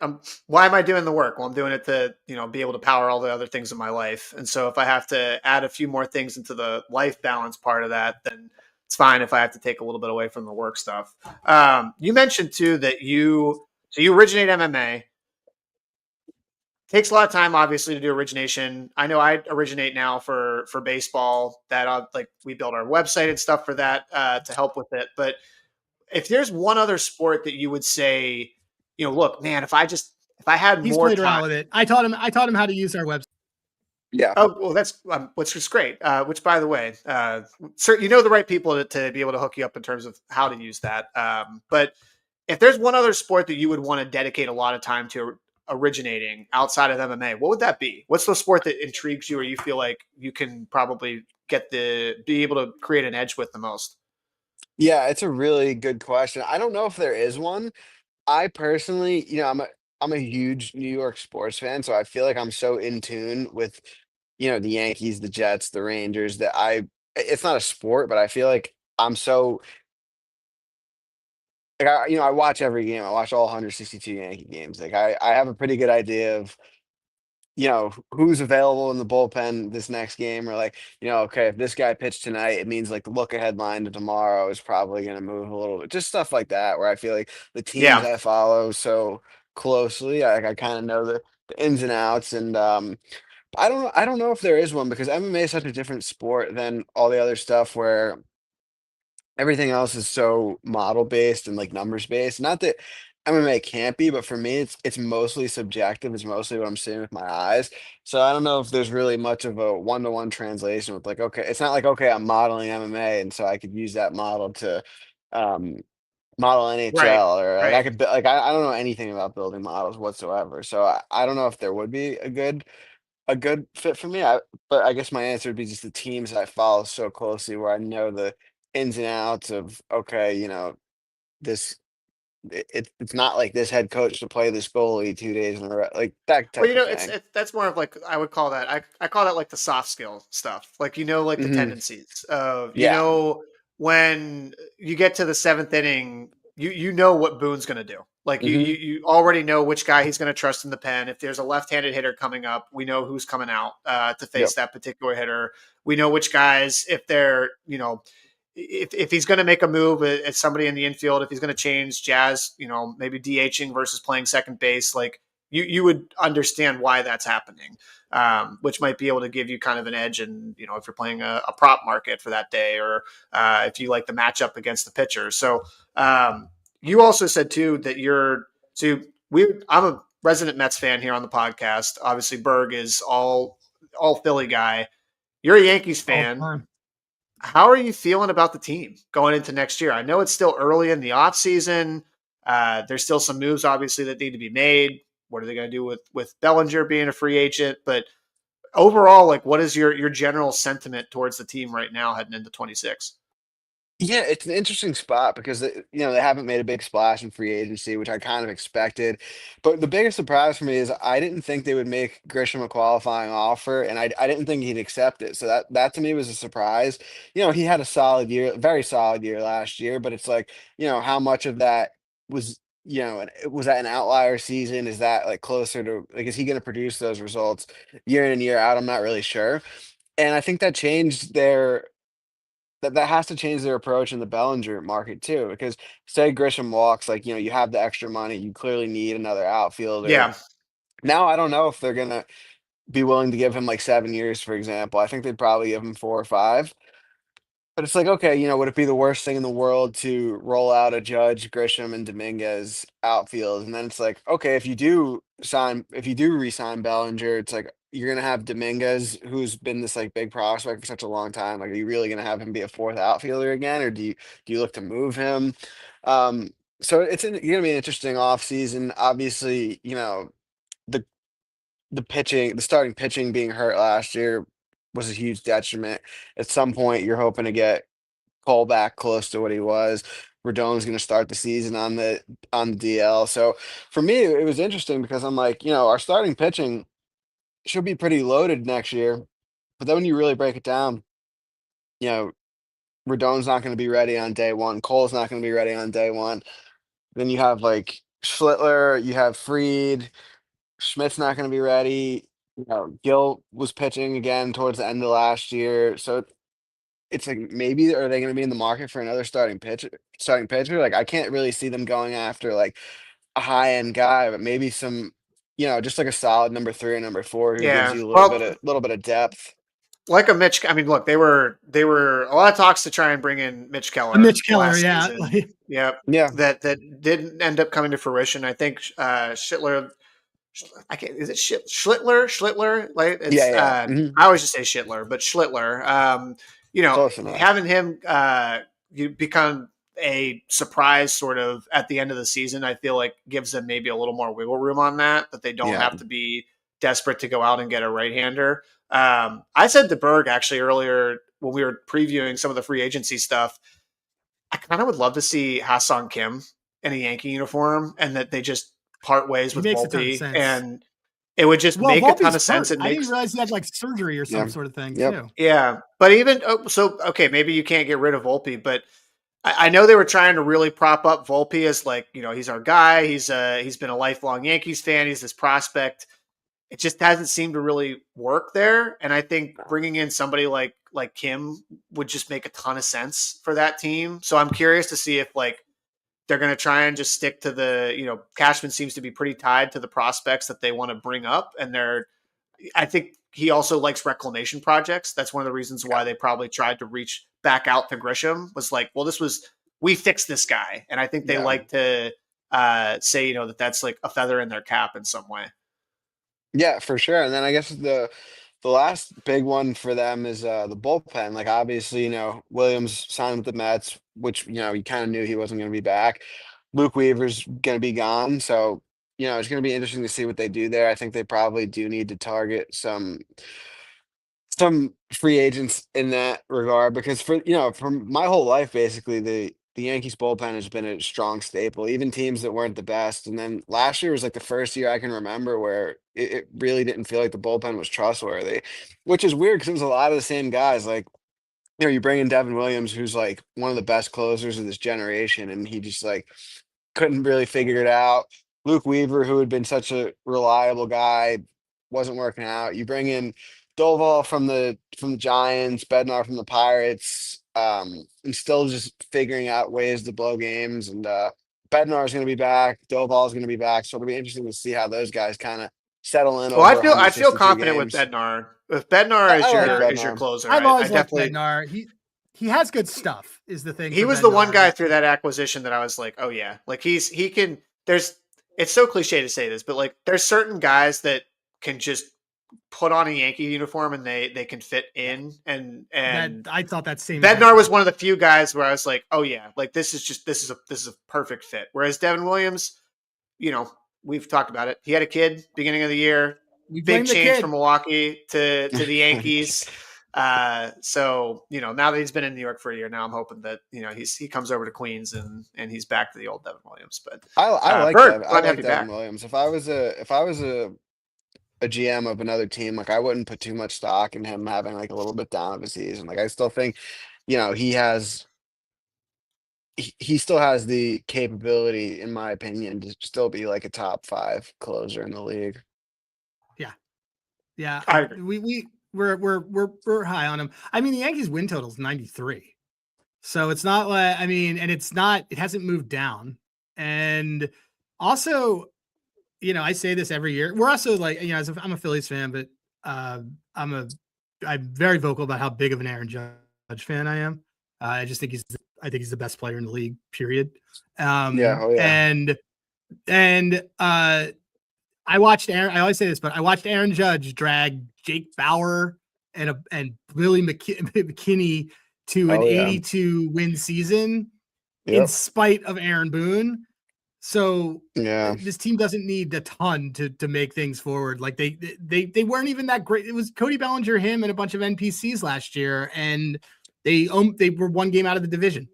why am I doing the work? Well, I'm doing it to, be able to power all the other things in my life. And so if I have to add a few more things into the life balance part of that, then it's fine if I have to take a little bit away from the work stuff. You mentioned too that you originate MMA. Takes a lot of time, obviously, to do origination. I know I originate now for baseball. That like we build our website and stuff for that to help with it. But if there's one other sport that you would say, look, man, if I had He's more played time around with it. I taught him how to use our website. Yeah. Oh well, that's which is great. Which, by the way, sir, the right people to be able to hook you up in terms of how to use that. But if there's one other sport that you would want to dedicate a lot of time to originating outside of MMA, what would that be? What's the sport that intrigues you, or you feel like you can probably be able to create an edge with the most? Yeah, it's a really good question. I don't know if there is one. I personally, I'm a huge New York sports fan, so I feel like I'm so in tune with, the Yankees, the Jets, the Rangers, that it's not a sport, but I feel like I'm so like I watch every game. I watch all 162 Yankee games. Like I have a pretty good idea of who's available in the bullpen this next game, or like, okay, if this guy pitched tonight, it means like the look ahead line to tomorrow is probably going to move a little bit, just stuff like that, where I feel like the teams Yeah. I follow so closely, I kind of know the ins and outs. And I don't know if there is one because MMA is such a different sport than all the other stuff where everything else is so model based and like numbers based. Not that MMA can't be, but for me, it's mostly subjective. It's mostly what I'm seeing with my eyes. So I don't know if there's really much of a one-to-one translation with like, okay, it's not like okay, I'm modeling MMA, and so I could use that model to um, model Right. NHL or like I Right. could like I don't know anything about building models whatsoever. So I don't know if there would be a good fit for me. But I guess my answer would be just the teams I follow so closely where I know the ins and outs of, okay, this it's not like this head coach to play this goalie 2 days in a row, like that Well, type of thing. that's more of like I would call that I call that like the soft skill stuff. Like like the Hmm. tendencies of Yeah. when you get to the seventh inning, you know what Boone's going to do. Like Hmm. you already know which guy he's going to trust in the pen. If there's a left-handed hitter coming up, we know who's coming out to face Yep. that particular hitter. We know which guys if they're if he's going to make a move at somebody in the infield, if he's going to change Jazz, maybe DHing versus playing second base, like you would understand why that's happening, which might be able to give you kind of an edge. And, if you're playing a prop market for that day, or if you like the matchup against the pitcher. So you also said too, that I'm a resident Mets fan here on the podcast. Obviously Berg is all Philly guy. You're a Yankees All fan. time. How are you feeling about the team going into next year? I know it's still early in the offseason. There's still some moves, obviously, that need to be made. What are they going to do with Bellinger being a free agent? But overall, like, what is your general sentiment towards the team right now heading into 26? Yeah, it's an interesting spot because they haven't made a big splash in free agency, which I kind of expected. But the biggest surprise for me is I didn't think they would make Grisham a qualifying offer, and I didn't think he'd accept it. So that to me was a surprise. He had a solid year, very solid year last year, but it's like, how much of that was, was that an outlier season? Is that like closer to like, is he going to produce those results year in and year out? I'm not really sure. And I think that changed that has to change their approach in the Bellinger market too, because say Grisham walks, like, you have the extra money, you clearly need another outfielder. Yeah. Now I don't know if they're gonna be willing to give him like 7 years, for example. I think they'd probably give him 4 or 5. But it's like, okay, would it be the worst thing in the world to roll out a Judge, Grisham, and Dominguez outfield? And then it's like, okay, if you do re-sign Bellinger, it's like you're gonna have Dominguez, who's been this like big prospect for such a long time. Like, are you really gonna have him be a fourth outfielder again, or do you look to move him? Um, so gonna be an interesting off season. Obviously, the the starting pitching being hurt last year was a huge detriment. At some point, you're hoping to get Cole back close to what he was. Rodon's going to start the season on the DL. So for me, it was interesting because I'm like, our starting pitching should be pretty loaded next year. But then when you really break it down, you know, Rodon's not going to be ready on day one. Cole's not going to be ready on day one. Then you have like Schlittler, you have Freed, Schmidt's not going to be ready. Gil was pitching again towards the end of last year. So it's like maybe are they going to be in the market for another starting pitcher? Like I can't really see them going after like a high end guy, but maybe some, just like a solid number 3 or number 4 who gives Yeah. you a Well, little bit of depth. like a Mitch, I mean, look, they were a lot of talks to try and bring in Mitch A Keller Mitch Keller, last yeah. season. Yep. Yeah, That didn't end up coming to fruition. I think Schittler, I can't. Is it Schlittler? Schlittler? Like yeah, it's. yeah. I always just say Schlittler, but Schlittler. Close enough. Having him you become a surprise sort of at the end of the season, I feel like gives them maybe a little more wiggle room on that they don't Yeah, have to be desperate to go out and get a right hander. I said to Berg actually earlier when we were previewing some of the free agency stuff. I kind of would love to see Hassan Kim in a Yankee uniform, and that they just part ways He with makes a ton of Volpe, sense. and it would just Well, make a ton Volpe's of sense. hurt. It I didn't makes realize he had like surgery or some yeah, sort of thing yep. too. yeah, but even so, okay, maybe you can't get rid of Volpe, but I know they were trying to really prop up Volpe as like he's our guy. He's been a lifelong Yankees fan. He's this prospect. It just hasn't seemed to really work there, and I think bringing in somebody like Kim would just make a ton of sense for that team. So I'm curious to see if like they're going to try and just stick to Cashman seems to be pretty tied to the prospects that they want to bring up. And I think he also likes reclamation projects. That's one of the reasons why they probably tried to reach back out to Grisham, was like, well, we fixed this guy. And I think they like to say, that's like a feather in their cap in some way. Yeah, for sure. And then I guess the last big one for them is the bullpen. Like, obviously, Williams signed with the Mets, which, you kind of knew he wasn't going to be back. Luke Weaver's going to be gone. So, it's going to be interesting to see what they do there. I think they probably do need to target some free agents in that regard, because for my whole life, basically, the Yankees bullpen has been a strong staple, even teams that weren't the best. And then last year was like the first year I can remember where it really didn't feel like the bullpen was trustworthy, which is weird because it was a lot of the same guys. Like, you bring in Devin Williams, who's like one of the best closers of this generation, and he just like couldn't really figure it out. Luke Weaver, who had been such a reliable guy, wasn't working out. You bring in Doval from the Giants, Bednar from the Pirates, and still just figuring out ways to blow games. And Bednar is going to be back. Doval is going to be back. So it'll be interesting to see how those guys kind of settle in. Well, I feel confident with Bednar. If Bednar is your closer, I've always liked Bednar. He has good stuff, is the thing. He was the one guy through that acquisition that I was like, oh yeah, like he can. It's so cliche to say this, but like there's certain guys that can just put on a Yankee uniform and they can fit in. And I thought that same. Bednar was one of the few guys where I was like, oh yeah, like this is a perfect fit. Whereas Devin Williams, we've talked about it. He had a kid beginning of the year, big change from Milwaukee to the Yankees. So now that he's been in New York for a year now, I'm hoping that he comes over to Queens and he's back to the old Devin Williams. But I like Devin Williams. If I was a GM of another team, like I wouldn't put too much stock in him having like a little bit down of a season. Like I still think, he still has the capability, in my opinion, to still be like a top 5 closer in the league. Yeah, we're high on him. I mean, the Yankees win total is 93, so it's not like and it hasn't moved down. And also, I say this every year. We're also like, I'm a Phillies fan, but I'm very vocal about how big of an Aaron Judge fan I am. I just think I think he's the best player in the league, period. And I watched I always say this, but I watched Aaron Judge drag Jake Bauer and Billy McKinney to an 82 win season in spite of Aaron Boone. So this team doesn't need a ton to make things forward. Like they weren't even that great. It was Cody Bellinger, him, and a bunch of NPCs last year, and they were one game out of the division.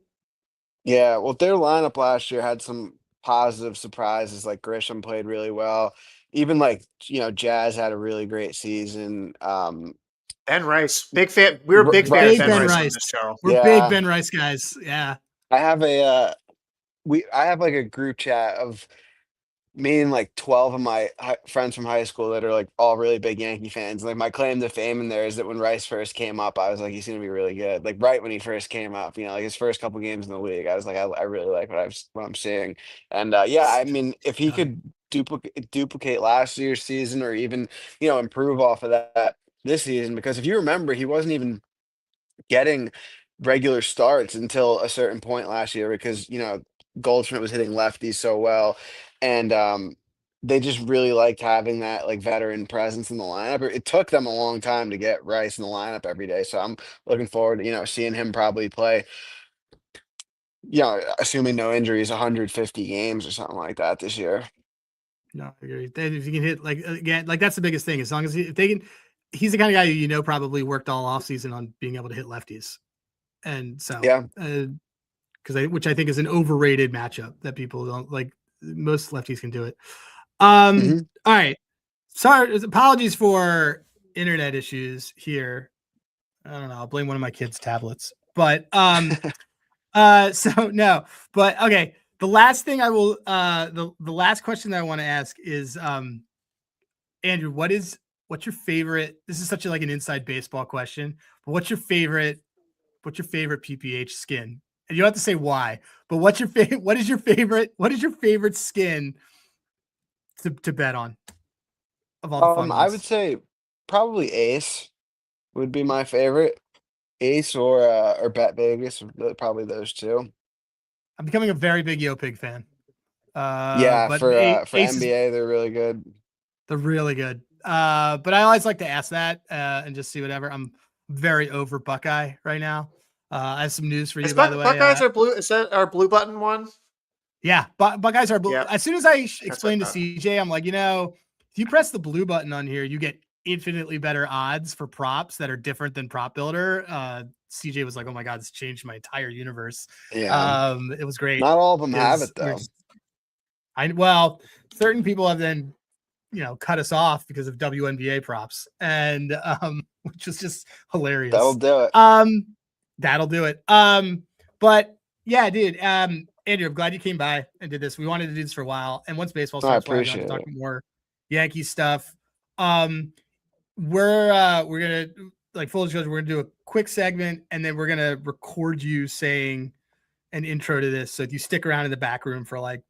Yeah, well, their lineup last year had some positive surprises. Like Grisham played really well. Even like Jazz had a really great season. Ben Rice, big fan. We were big fans of Ben Rice on this show. We're big Ben Rice guys. Yeah, I have I have like a group chat of me and like 12 of my friends from high school that are like all really big Yankee fans. Like my claim to fame in there is that when Rice first came up, I was like, he's going to be really good. Like right when he first came up, like his first couple games in the league, I was like, I really like what I'm seeing. And I mean, if he could duplicate last year's season or even, improve off of that this season, because if you remember, he wasn't even getting regular starts until a certain point last year because, Goldschmidt was hitting lefties so well. And they just really liked having that like veteran presence in the lineup. It took them a long time to get Rice in the lineup every day. So I'm looking forward to, seeing him probably play, assuming no injuries, 150 games or something like that this year. No, I agree. If you can hit again, that's the biggest thing. As long as if they can, he's the kind of guy who probably worked all offseason on being able to hit lefties. And so which I think is an overrated matchup that people don't like. Most lefties can do it. All right. Sorry. Apologies for internet issues here. I don't know. I'll blame one of my kids' tablets, but, so no, but okay. The last thing I will, the last question that I want to ask is, Andrew, what's your favorite? This is such like an inside baseball question, but what's your favorite PPH skin? And you don't have to say why, but what is your favorite skin to bet on of all the fun ones? I would say probably Ace would be my favorite. Ace or Bet Vegas, probably those two. I'm becoming a very big Yopig fan. Yeah, but for Ace NBA, they're really good. They're really good. But I always like to ask that and just see whatever. I'm very over Buckeye right now. I have some news for you, by the way. Buckeyes are blue. Is that our blue button one? Yeah, Buckeyes are blue. Yep. As soon as I explained to CJ, I'm like, if you press the blue button on here, you get infinitely better odds for props that are different than Prop Builder. CJ was like, "Oh my god, this changed my entire universe." Yeah, it was great. Not all of them have it though. Well, certain people have then cut us off because of WNBA props, and which was just hilarious. That'll do it. That'll do it. But yeah, dude. Andrew, I'm glad you came by and did this. We wanted to do this for a while, and once baseball starts, we're going to talk more Yankee stuff. We're gonna, like, full disclosure, we're gonna do a quick segment, and then we're gonna record you saying an intro to this. So if you stick around in the back room for like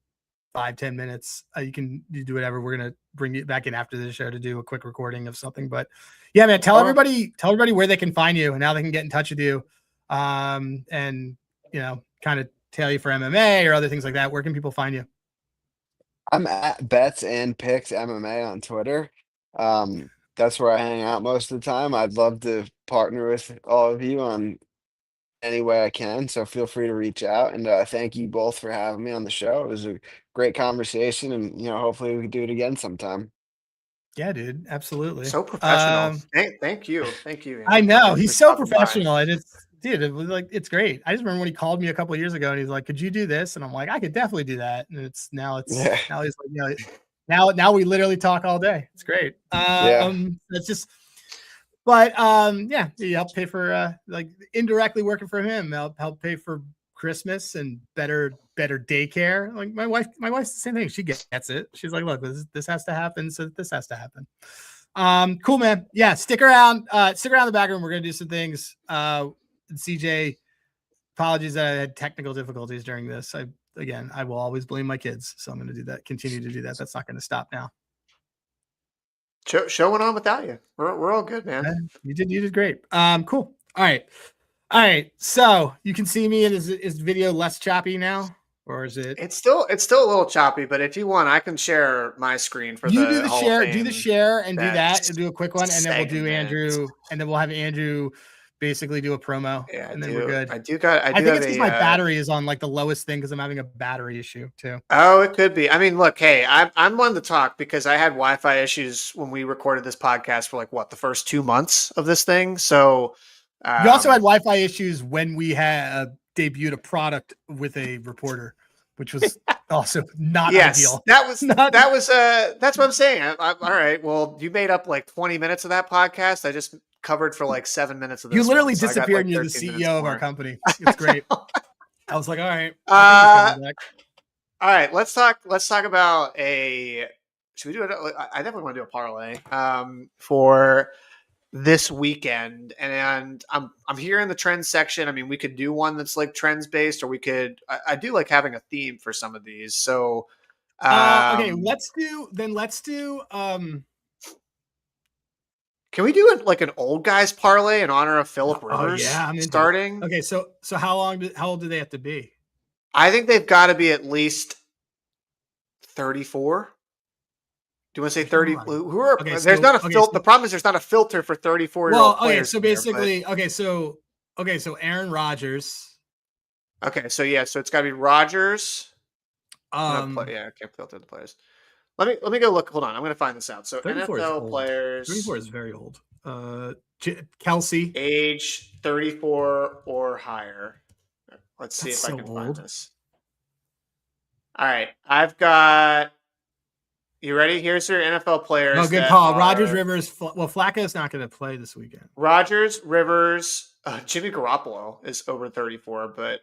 5-10 minutes, you can do whatever. We're gonna bring you back in after the show to do a quick recording of something. But yeah, man, tell everybody where they can find you and how they can get in touch with you, and kind of tell you for MMA or other things like that. Where can people find you? I'm at Bets and Picks MMA on Twitter. That's where I hang out most of the time. I'd love to partner with all of you on any way I can, so feel free to reach out. And thank you both for having me on the show. It was a great conversation, and hopefully we can do it again sometime. Yeah, dude, absolutely. So professional. Thank you. Andy, I know he's so professional, and it was like, it's great. I just remember when he called me a couple of years ago, and he's like, "Could you do this?" And I'm like, "I could definitely do that." And now he's like, now we literally talk all day. It's great. It's just, but yeah, you help pay for like indirectly working for him, help pay for Christmas and better daycare. Like my wife's the same thing. She gets it. She's like, "Look, this has to happen, so this has to happen." Cool, man. Yeah, stick around in the back room. We're gonna do some things. CJ, apologies that I had technical difficulties during this. I will always blame my kids, so I'm gonna do that. Continue to do that. That's not gonna stop now. Show went on without you. We're all good, man. You did great. Cool. All right. So you can see me in is video less choppy now, or is it? It's still a little choppy, but if you want, I can share my screen for do the share. Do the share and do that. And do a quick one, and then we'll do Andrew, and then we'll have Andrew basically do a promo. Yeah, and then we're good. I think it's because my battery is on like the lowest thing because I'm having a battery issue too. Oh, it could be. I mean, look, hey, I'm one to talk because I had Wi-Fi issues when we recorded this podcast for the first 2 months of this thing. So you also had Wi-Fi issues when we had debuted a product with a reporter, which was also not ideal. That's what I'm saying. All right. Well, you made up like 20 minutes of that podcast. I just covered for like 7 minutes of this. You literally disappeared and you're the CEO of our company. It's great. I was like, all right. All right. Let's talk about should we do it? I definitely want to do a parlay for this weekend. And I'm here in the trends section. I mean, we could do one that's like trends based, or we could, I do like having a theme for some of these. So, okay, let's do, can we do like an old guys parlay in honor of Phillip Rivers? Yeah, I'm starting. Okay, so how old do they have to be? I think they've got to be at least 34. Do you want to say 30? Who are? Okay, there's not a filter. The problem is there's not a filter for 34-year-old players. So basically, so Aaron Rodgers. Okay, so it's got to be Rodgers. I can't filter the players. Let me go look. Hold on, I'm going to find this out. So NFL players. 34 is very old. Kelsey, age 34 or higher. Let's see if I can find this. All right, I've got. You ready? Here's your NFL players. Oh, good call. Rodgers, Rivers. Flacco's not going to play this weekend. Rodgers, Rivers, Jimmy Garoppolo is over 34, but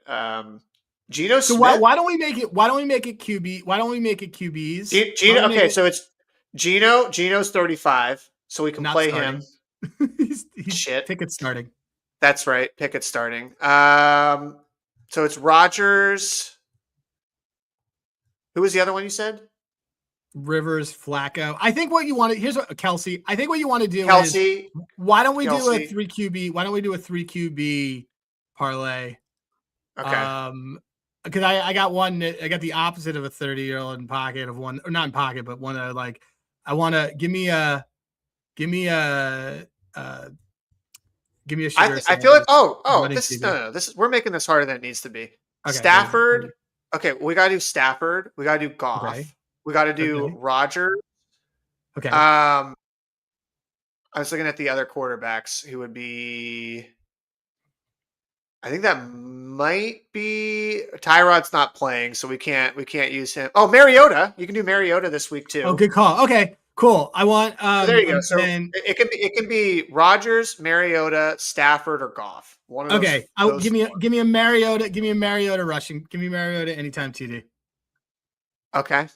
Geno Smith. So why don't we make it? Why don't we make it QB? Why don't we make it QBs? Geno. So it's Geno. Geno's 35, so we can play him. he's shit. Pickett starting. That's right. Pickett starting. So it's Rodgers. Who was the other one you said? Rivers, Flacco. I think what you want to here's what Kelsey. I think what you want to do is why don't we do a 3 QB? Why don't we do a 3 QB parlay? Okay. Because I got one. I got the opposite of a 30-year-old in pocket of one, or not in pocket, but one that like I want to give me a sugar. I feel like this is we're making this harder than it needs to be. Okay, Stafford. Okay, we gotta do Stafford. We gotta do Goff. Okay. We gotta do Rodgers. Okay. I was looking at the other quarterbacks who would be. I think that might be Tyrod's not playing, so we can't use him. Oh, Mariota. You can do Mariota this week too. Oh, good call. Okay, cool. I want there you go. So it can be Rodgers, Mariota, Stafford, or Goff. One of okay. those give me a Mariota. Give me a Mariota rushing. Give me Mariota anytime TD. Okay.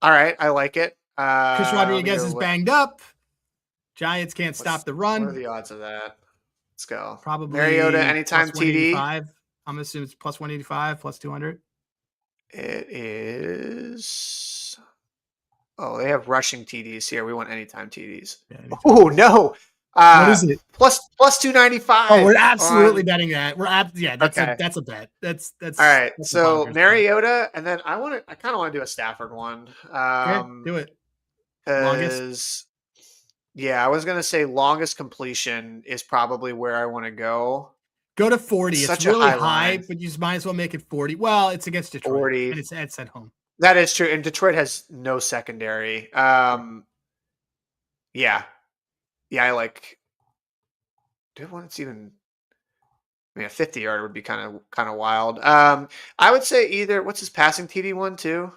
All right. I like it. Chris Rodriguez is banged up. Giants can't stop the run. What are the odds of that? Let's go. Probably Mariota anytime TD. I'm assuming it's plus 185, plus 200. It is. Oh, they have rushing TDs here. We want anytime TDs. Yeah, oh no. What is it? Plus 295. Oh, we're absolutely betting that. That's a bet. That's all right. So Mariota, and then I kind of want to do a Stafford one. Do it. Longest. Yeah, I was gonna say longest completion is probably where I want to go. Go to 40. It's really high, but you might as well make it 40. Well, it's against Detroit, 40. And it's at home. That is true, and Detroit has no secondary. Yeah, I like. Do one that's even. I mean, a 50-yard would be kind of wild. I would say either. What's his passing TD one too?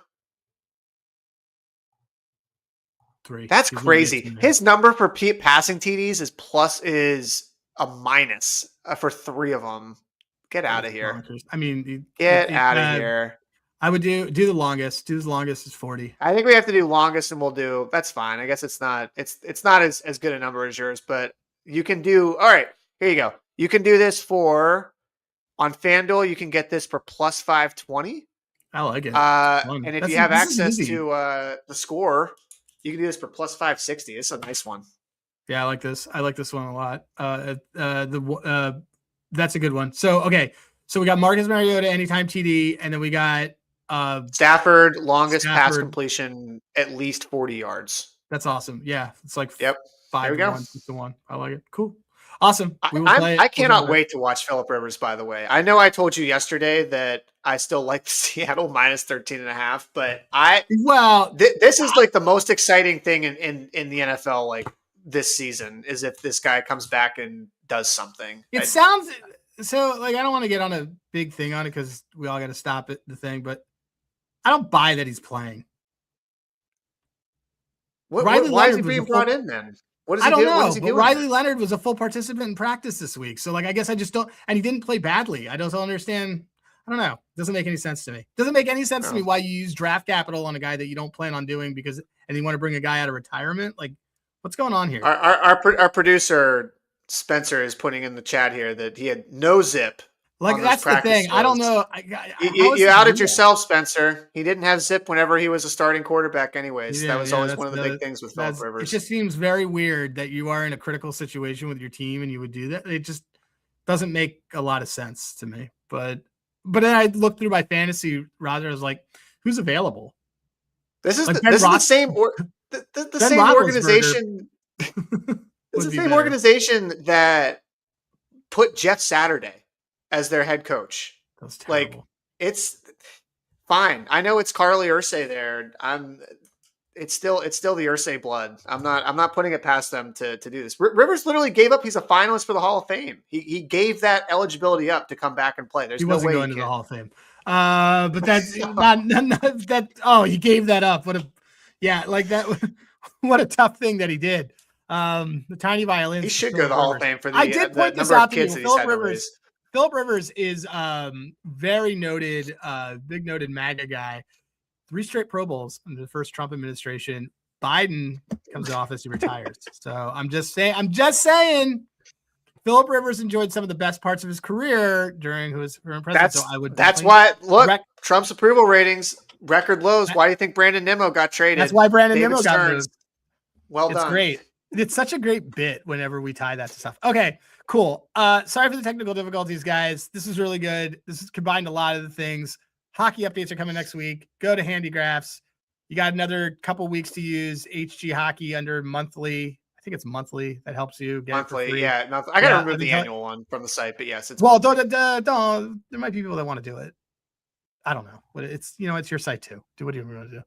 3. That's crazy. His number for passing TDs is a minus for 3 of them. Get out of here. I mean, get out of here. I would do the longest. Do the longest is 40. I think we have to do longest, and we'll do. That's fine. I guess it's not as good a number as yours, but you can do. All right, here you go. You can do this on FanDuel. You can get this for plus 520. I like it. And if you have access to the score, you can do this for plus 560. It's a nice one. Yeah, I like this. I like this one a lot. That's a good one. So we got Marcus Mariota anytime TD, and then we got Stafford pass completion at least 40 yards. That's awesome. Yeah, it's like 5 to 1. I like it. Cool. Awesome. I cannot wait to watch Phillip Rivers, by the way. I know I told you yesterday that I still like the Seattle minus 13.5, but this is like the most exciting thing in the NFL like this season is if this guy comes back and does something. Sounds so like I don't want to get on a big thing on it because we all got to stop the thing, but I don't buy that he's playing. Why is he being brought in then? What is he I don't doing? know. But Riley Leonard was a full participant in practice this week. So, I guess I just don't – and he didn't play badly. I don't understand. I don't know. It doesn't make any sense to me. It doesn't make any sense to me why you use draft capital on a guy that you don't plan on doing and you want to bring a guy out of retirement. Like, what's going on here? Our producer, Spencer, is putting in the chat here that he had no zip. Like, that's the thing. Shows. I don't know. You outed yourself, Spencer. He didn't have zip whenever he was a starting quarterback anyways. That was always one of the big things with Phillip Rivers. It just seems very weird that you are in a critical situation with your team and you would do that. It just doesn't make a lot of sense to me. But then I looked through my fantasy roster. I was like, who's available? This is the same same organization. It's the same organization that put Jeff Saturday as their head coach. That's terrible. Like, it's fine. I know it's Carly Ursay there. It's still the Ursay blood. I'm not putting it past them to do this. Rivers literally gave up. He's a finalist for the Hall of Fame. He gave that eligibility up to come back and play. There's he no wasn't way going to the Hall of Fame. But that's not that. Oh, he gave that up. What a tough thing that he did. The tiny violins. He should go to the Hall of Fame for the. I did point this out to you. Phillip Rivers is very noted, big noted MAGA guy. 3 straight Pro Bowls under the first Trump administration. Biden comes to office, he retires. So I'm just saying. Phillip Rivers enjoyed some of the best parts of his career during his president. That's why. Look, Trump's approval ratings. Record lows. Why do you think Brandon Nimmo got traded? That's why Brandon Nimmo got moved. Well done. It's great. It's such a great bit whenever we tie that to stuff. Okay, cool. Sorry for the technical difficulties, guys. This is really good. This has combined a lot of the things. Hockey updates are coming next week. Go to Handygraphs. You got another couple weeks to use HG Hockey under monthly. I think it's monthly. That helps you get monthly. Yeah, I got to remove the annual one from the site, but yes, it's don't. There might be people that want to do it. I don't know, but it's it's your site too. Do what you want to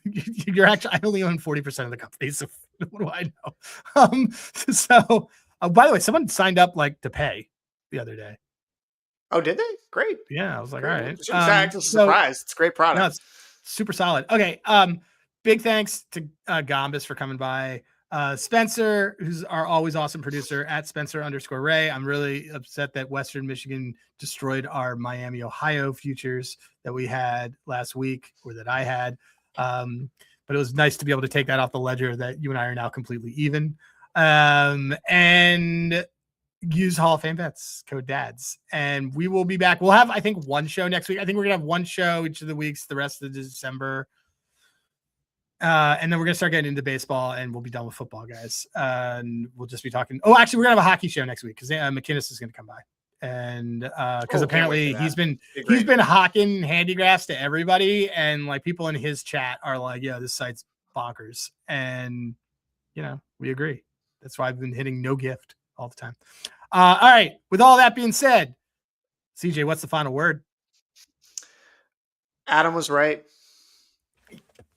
do. You're actually I only own 40% of the company, so what do I know? So by the way, someone signed up to pay the other day. Oh, did they? Great. Yeah, I was like, all right. Surprised. It's a great product. No, it's super solid. Okay. Big thanks to Gombas for coming by. Spencer, who's our always awesome producer at Spencer_Ray. I'm really upset that Western Michigan destroyed our Miami, Ohio futures that we had last week, or that I had. But it was nice to be able to take that off the ledger that you and I are now completely even. And use Hall of Fame bets, code DADS. And we will be back. We'll have, I think, one show next week. I think we're going to have one show each of the weeks, the rest of December. And then we're going to start getting into baseball, and we'll be done with football, guys. And we'll just be talking. Oh, actually, we're going to have a hockey show next week because McInnes is going to come by. And because apparently he's been hawking handigraphs to everybody. And people in his chat are like, yeah, this site's bonkers. And, we agree. That's why I've been hitting no gift all the time. All right. With all that being said, CJ, what's the final word? Adam was right.